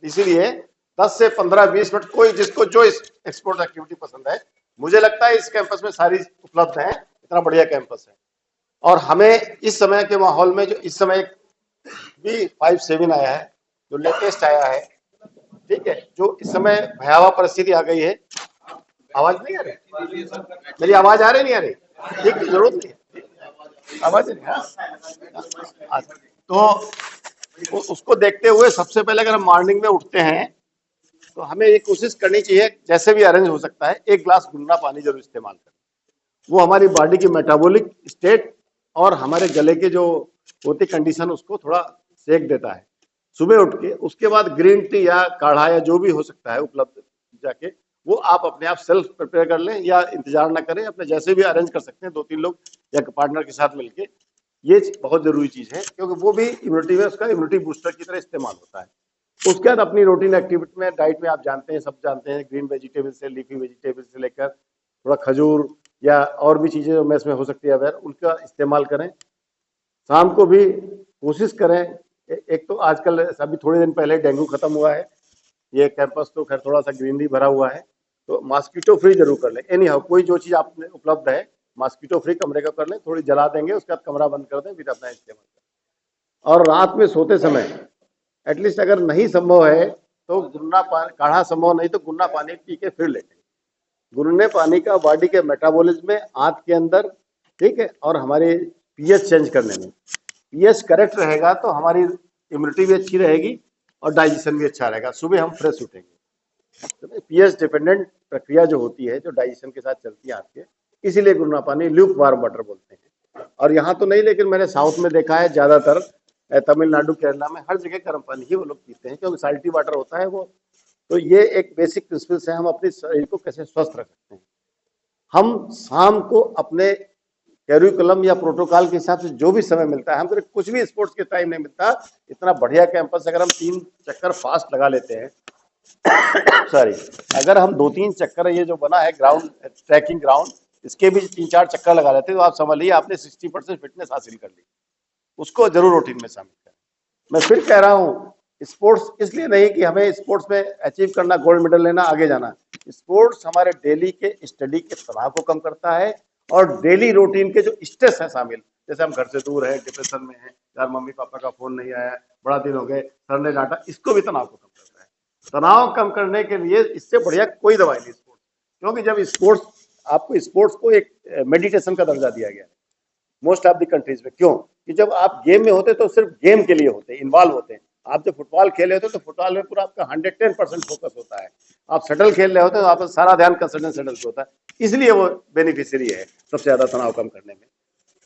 इसीलिए 10 से 15-20 मिनट कोई जिसको जो एक्सपोर्ट एक्टिविटी पसंद है, मुझे लगता है इस कैंपस में सारी उपलब्ध है, इतना बढ़िया कैंपस है। और हमें इस समय के माहौल में जो इस समय भी 5-7 आया है, जो लेटेस्ट आया है, ठीक है, जो इस समय भयावह परिस्थिति आ गई है। आवाज नहीं आ रही? मेरी आवाज आ रही नहीं आ रही? ठीक है, जरूरत नहीं है आवाज नहीं। हाँ, तो उसको देखते हुए सबसे पहले अगर हम मॉर्निंग में उठते हैं तो हमें ये कोशिश करनी चाहिए, जैसे भी अरेंज हो सकता है, 1 गिलास गुनगुना पानी जरूर इस्तेमाल करें। वो हमारी बॉडी की मेटाबॉलिक स्टेट और हमारे गले के जो होती कंडीशन उसको थोड़ा सेक देता है सुबह उठ के। उसके बाद ग्रीन टी या काढ़ा या जो भी हो सकता है उपलब्ध जाके, वो आप अपने आप सेल्फ प्रिपेयर कर लें या इंतजार ना करें, अपने जैसे भी अरेंज कर सकते हैं 2-3 लोग या पार्टनर के साथ मिलके। ये बहुत जरूरी चीज है क्योंकि वो भी इम्यूनिटी में उसका इम्यूनिटी बूस्टर की तरह इस्तेमाल होता है। उसके बाद अपनी रूटीन एक्टिविटी में डाइट में आप जानते हैं, सब जानते हैं, ग्रीन वेजिटेबल से लीफी वेजिटेबल से लेकर थोड़ा खजूर या और भी चीजें जो मैस में हो सकती है अगर उनका इस्तेमाल करें। शाम को भी कोशिश करें, एक तो आजकल अभी थोड़े दिन पहले डेंगू खत्म हुआ है, ये कैंपस तो खैर थोड़ा सा ग्रीनरी भरा हुआ है, तो मॉस्किटो फ्री जरूर कर लें। एनी हाउ कोई जो चीज आपने उपलब्ध है मॉस्किटो फ्री कमरे का कर लें, थोड़ी जला देंगे, उसके बाद कमरा बंद कर दें, फिर अपना इस्तेमाल करें। और रात में सोते समय एटलीस्ट अगर नहीं संभव है तो गुनगुना पानी, काढ़ा संभव नहीं तो गुनगुना पानी पी के फिर लेटें। गुनगुने पानी का बॉडी के मेटाबॉलिज्म में, आंत के अंदर, ठीक है, और हमारे पीएच चेंज करने में, पीएच करेक्ट रहेगा तो हमारी इम्यूनिटी भी अच्छी रहेगी और डाइजेशन भी अच्छा रहेगा, सुबह हम फ्रेश उठेंगे। पीएच डिपेंडेंट प्रक्रिया जो होती है, जो डाइजेशन के साथ चलती है आपके, इसीलिए गुनगुना पानी ल्यूक वार्म वाटर बोलते हैं। और यहाँ तो नहीं, लेकिन मैंने साउथ में देखा है ज्यादातर तमिलनाडु केरला में हर जगह गर्म पानी ही वो लोग पीते हैं क्योंकि साल्टी वाटर होता है वो। तो ये एक बेसिक प्रिंसिपल्स है, हम अपने शरीर को कैसे स्वस्थ रख सकते हैं। हम शाम को अपने कैरिकुलम या प्रोटोकॉल के हिसाब से जो भी समय मिलता है, हम कुछ भी स्पोर्ट्स के टाइम नहीं मिलता, इतना बढ़िया कैंपस अगर हम 3 चक्कर फास्ट लगा लेते हैं सॉरी, अगर हम 2-3 चक्कर ये जो बना है ग्राउंड ट्रैकिंग ग्राउंड, इसके भी 3-4 चक्कर लगा लेते हैं तो आप समझ लीजिए आपने 60% फिटनेस हासिल कर ली। उसको जरूर रूटीन में शामिल करें। मैं फिर कह रहा हूँ, स्पोर्ट्स इसलिए नहीं कि हमें स्पोर्ट्स में अचीव करना, गोल्ड मेडल लेना, आगे जाना। स्पोर्ट्स हमारे डेली के स्टडी के तनाव को कम करता है और डेली रूटीन के जो स्ट्रेस है शामिल, जैसे हम घर से दूर है, डिप्रेशन में है, यार मम्मी पापा का फोन नहीं आया, बड़ा दिन हो गए, सर ने डांटा, इसको भी तनाव को कम करता है। तनाव कम करने के लिए इससे बढ़िया कोई दवाई नहीं स्पोर्ट्स, क्योंकि जब स्पोर्ट्स, आपको स्पोर्ट्स को एक मेडिटेशन का दर्जा दिया गया है मोस्ट ऑफ द कंट्रीज में। क्यों? कि जब आप गेम में होते तो सिर्फ गेम के लिए होते, इन्वॉल्व होते हैं। आप जब फुटबॉल खेल रहे होते तो फुटबॉल में पूरा आपका 110% फोकस होता है। आप शटल खेल रहे होते तो आपका सारा ध्यान कंसर्न शटल पे होता है, इसलिए वो बेनिफिशियरी है सबसे ज्यादा तनाव कम करने में।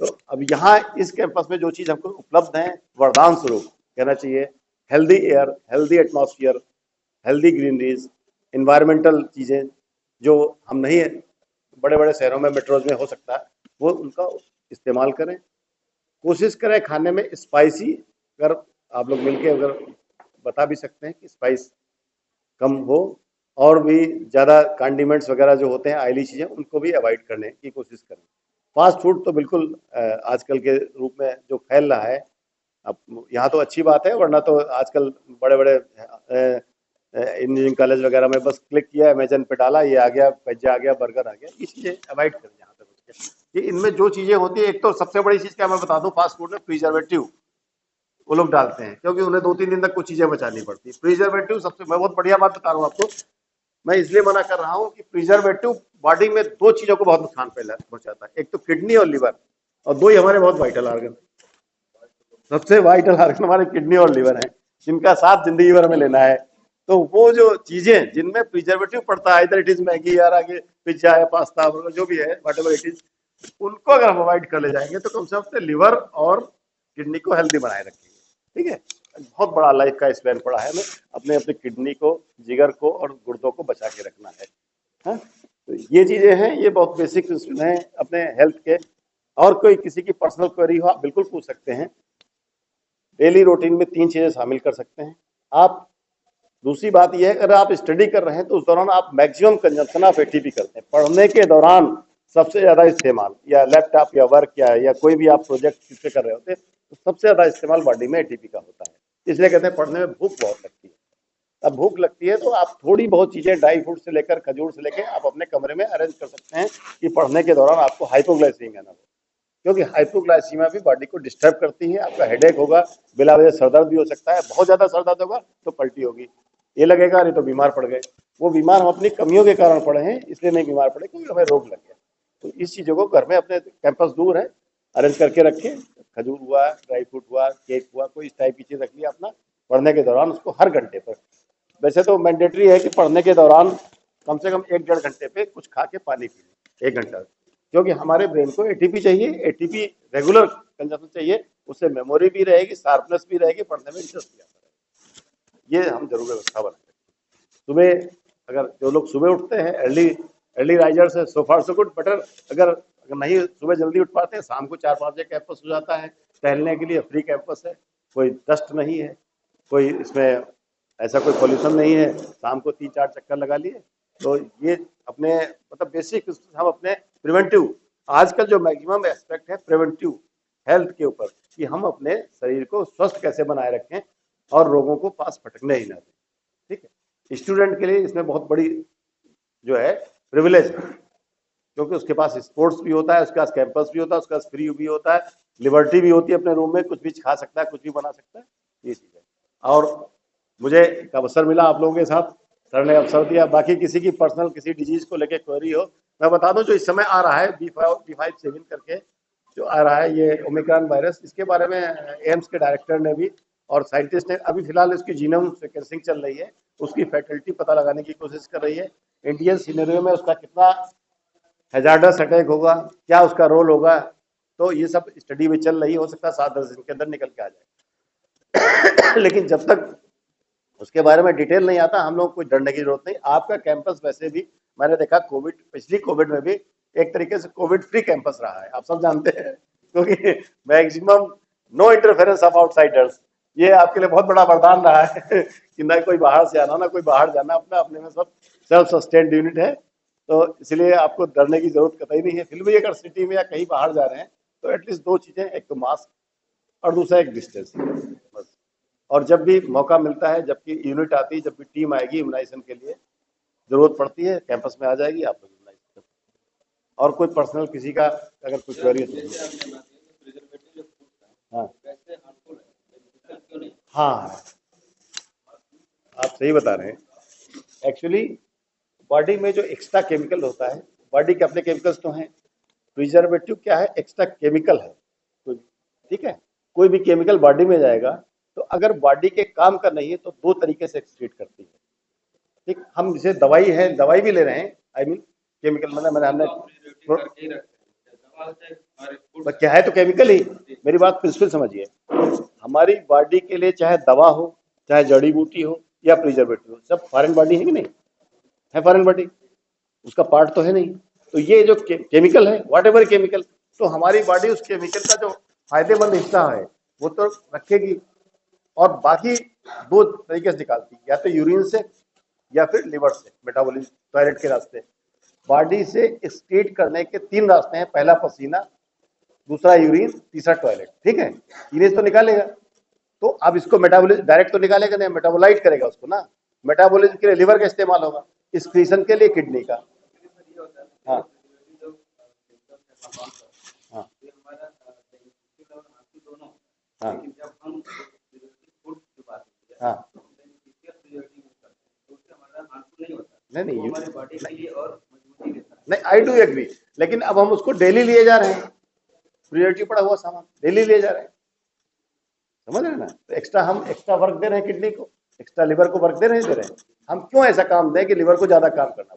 तो अब यहाँ इस कैंपस में जो चीज हमको उपलब्ध है, वरदान स्वरूप कहना चाहिए, healthy air, healthy atmosphere, healthy greeneries, environmental चीजें जो हम नहीं बड़े बड़े शहरों में, मेट्रोज में हो सकता है, वो उनका इस्तेमाल करें। कोशिश करें खाने में स्पाइसी, अगर आप लोग मिलके अगर बता भी सकते हैं कि स्पाइस कम हो, और भी ज़्यादा कंडीमेंट्स वगैरह जो होते हैं, ऑयली चीज़ें, उनको भी अवॉइड करने की कोशिश करें। फास्ट फूड तो बिल्कुल आजकल के रूप में जो फैल रहा है, अब यहाँ तो अच्छी बात है, वरना तो आजकल बड़े बड़े इंजीनियरिंग कॉलेज वगैरह में बस क्लिक किया, अमेजन पे डाला, ये आ गया, पिज्जा आ गया, बर्गर आ गया, ये चीज़ें अवॉइड करें जहाँ तक हो सके। कि इनमें जो चीज़ें होती है, एक तो सबसे बड़ी चीज़ क्या मैं बता दूं, फास्ट फूड में प्रिजर्वेटिव वो लोग डालते हैं, क्योंकि उन्हें 2-3 दिन तक कुछ चीजें बचानी पड़ती है। प्रिजर्वेटिव सबसे, मैं बहुत बढ़िया बात बता रहा हूँ आपको, मैं इसलिए मना कर रहा हूँ कि प्रिजर्वेटिव बॉडी में 2 चीजों को बहुत नुकसान पहुंचाता है, एक तो किडनी और लिवर, और 2 ही हमारे बहुत वाइटल ऑर्गन। सबसे वाइटल ऑर्गन हमारे किडनी और लिवर है, जिनका साथ जिंदगी भर में लेना है। तो वो जो चीजें जिनमें प्रिजर्वेटिव पड़ता है, इधर इट इज मैगी, यार आगे पिज्जा है, पास्ता, जो भी है, वट एवर इट इज, उनको अगर हम अवॉइड कर ले जाएंगे तो कम से कम लिवर और किडनी को हेल्दी बनाए रखेंगे। ठीक है, बहुत बड़ा लाइफ का स्पैन पड़ा है हमें अपने अपने किडनी को, जिगर को और गुर्दों को बचा के रखना है। हाँ? तो ये चीजें हैं, ये बहुत बेसिक हैं अपने हेल्थ के। और कोई किसी की पर्सनल क्वेरी हो आप बिल्कुल पूछ सकते हैं। डेली रूटीन में 3 चीजें शामिल कर सकते हैं आप। दूसरी बात यह है, अगर आप स्टडी कर रहे हैं तो उस दौरान आप मैक्सिमम कंजम्पशन ऑफ एटीपी करते हैं। पढ़ने के दौरान सबसे ज्यादा इस्तेमाल, या लैपटॉप या वर्क या कोई भी आप प्रोजेक्ट किससे कर रहे होते हैं, तो सबसे ज्यादा इस्तेमाल बॉडी में एटीपी का होता है। इसलिए कहते हैं पढ़ने में भूख बहुत लगती है। अब भूख लगती है तो आप थोड़ी बहुत चीजें ड्राई फ्रूट से लेकर खजूर से लेकर आप अपने कमरे में अरेंज कर सकते हैं कि पढ़ने के दौरान आपको हाइपोग्लाइसीमिया ना हो, क्योंकि हाइपोग्लाइसीमिया भी बॉडी को डिस्टर्ब करती है। आपका हेडेक होगा, बिला वजह सर दर्द भी हो सकता है, बहुत ज्यादा सर दर्द होगा तो पलटी होगी, ये लगेगा अरे तो बीमार पड़ गए। वो बीमार हम अपनी कमियों के कारण पड़े हैं, इसलिए नहीं बीमार पड़े क्योंकि हमें रोग लग गया। तो इस चीजों को घर में अपने कैंपस दूर है अरेंज करके रखे, खजूर हुआ, ड्राई फ्रूट हुआ, केक हुआ, कोई इस टाइप की चीज रख लिया अपना पढ़ने के दौरान, उसको हर घंटे पर। वैसे तो मैंडेटरी है कि पढ़ने के दौरान कम से कम 1-1.5 घंटे पे कुछ खा के पानी पी लें 1 घंटा, क्योंकि हमारे ब्रेन को एटीपी चाहिए, एटीपी रेगुलर कंजप्शन चाहिए, उससे मेमोरी भी रहेगी, शार्पनेस भी रहेगी, पढ़ने में इंटरेस्ट भी आता रहेगा। ये हम जरूर व्यवस्था बनाएंगे। सुबह अगर जो लोग सुबह उठते हैं अर्ली राइजर्स है, सो फार सो गुड, बेटर। अगर नहीं सुबह जल्दी उठ पाते हैं, शाम को 4-5 बजे कैंपस हो जाता है टहलने के लिए, फ्री कैंपस है, कोई डस्ट नहीं है, कोई इसमें ऐसा कोई पॉल्यूशन नहीं है, शाम को 3-4 चक्कर लगा लिए। तो ये अपने मतलब बेसिक हम अपने प्रिवेंटिव, आजकल जो मैक्सिमम एस्पेक्ट है प्रिवेंटिव हेल्थ के ऊपर, कि हम अपने शरीर को स्वस्थ कैसे बनाए रखें और रोगों को पास फटकने ही ना दें। ठीक है, स्टूडेंट के लिए इसमें बहुत बड़ी जो है प्रिविलेज है, क्योंकि उसके पास स्पोर्ट्स भी होता है, उसके पास कैंपस भी होता है, उसके पास फ्री भी होता है, लिबर्टी भी होती है, अपने रूम में कुछ भी खा सकता है, कुछ भी बना सकता है, ये चीज है। और मुझे एक अवसर मिला आप लोगों के साथ, सर ने अवसर दिया, बाकी किसी की पर्सनल किसी डिजीज को लेके क्वेरी हो, मैं बता दूं जो इस समय आ रहा है B57 करके जो आ रहा है, ये ओमिक्रॉन वायरस, इसके बारे में एम्स के डायरेक्टर ने भी और साइंटिस्ट ने अभी फिलहाल इसकी जीनोम सीक्वेंसिंग चल रही है, उसकी फैटलिटी पता लगाने की कोशिश कर रही है, इंडियन सिनेरियो में उसका कितना हैजार्डस अटैक होगा, क्या उसका रोल होगा, तो ये सब स्टडी भी चल रही है, हो सकता है 7-10 दिन के अंदर निकल के आ जाए। लेकिन जब तक उसके बारे में डिटेल नहीं आता, हम लोग कोई डरने की जरूरत नहीं। आपका कैंपस वैसे भी मैंने देखा पिछली कोविड में भी एक तरीके से कोविड फ्री कैंपस रहा है, आप सब जानते हैं, क्योंकि maximum no interference of outsiders, ये आपके लिए बहुत बड़ा वरदान रहा है कि ना कोई बाहर से आना ना कोई बाहर जाना, अपना अपने में सब सेल्फ सस्टेन्ड यूनिट है, तो इसलिए आपको डरने की जरूरत कतई नहीं है। फिर भी अगर सिटी में या कहीं बाहर जा रहे हैं तो एटलीस्ट 2 चीजें, एक तो मास्क और दूसरा एक डिस्टेंस बस। और जब भी मौका मिलता है, जबकि यूनिट आती है, जब भी टीम आएगी इम्यूनाइजेशन के लिए, जरूरत पड़ती है कैंपस में आ जाएगी, आप लोग इम्यूनाइज कर। और कोई पर्सनल किसी का अगर कुछ क्वेरी है तो हाँ, आप सही बता रहे हैं। एक्चुअली बॉडी में जो एक्स्ट्रा केमिकल होता है, बॉडी के अपने केमिकल्स तो हैं, प्रिजर्वेटिव क्या है, एक्स्ट्रा केमिकल है कोई, ठीक है, कोई भी केमिकल बॉडी में जाएगा तो अगर बॉडी के काम का नहीं है तो 2 तरीके से एक्सक्रीट करती है। ठीक, हम जैसे दवाई है, दवाई भी ले रहे हैं, आई मीन केमिकल मतलब हमने क्या है तो केमिकल ही, मेरी बात प्रिंसिपल समझिए, हमारी बॉडी के लिए चाहे दवा हो, चाहे जड़ी बूटी हो या प्रिजर्वेटिव हो, सब फॉरेन बॉडी है कि नहीं है, फॉरेन बॉडी उसका पार्ट तो है नहीं। तो ये जो केमिकल है, व्हाट एवर केमिकल, तो हमारी बॉडी उस केमिकल का जो फायदेमंद हिस्सा है वो तो रखेगी, और बाकी 2 तरीके से निकालती है, या तो यूरिन से या फिर लिवर से, मेटाबॉलिज्म टॉयलेट के रास्ते। बॉडी से एक्सक्रीट करने के 3 रास्ते हैं, पहला पसीना, दूसरा यूरिन, तीसरा टॉयलेट। ठीक है, यूरिन तो निकालेगा, तो अब इसको मेटाबॉलिज्म डायरेक्ट तो निकालेगा नहीं, मेटाबोलाइट करेगा उसको ना, मेटाबॉलिज्म के लिए लिवर का इस्तेमाल होगा, एक्सक्रीशन के लिए किडनी का। हाँ हाँ हाँ हाँ, नहीं नहीं, आई डू एग्री, लेकिन अब हम उसको डेली लिए जा रहे हैं, प्रियोरिटी पड़ा हुआ सामान डेली लिए जा रहे हैं, समझ रहे हैं ना, तो एक्स्ट्रा हम एक्स्ट्रा वर्क दे रहे हैं किडनी को, एक्स्ट्रा लिवर को वर्क दे रहे हैं, हम क्यों ऐसा काम दें कि लिवर को ज्यादा काम करना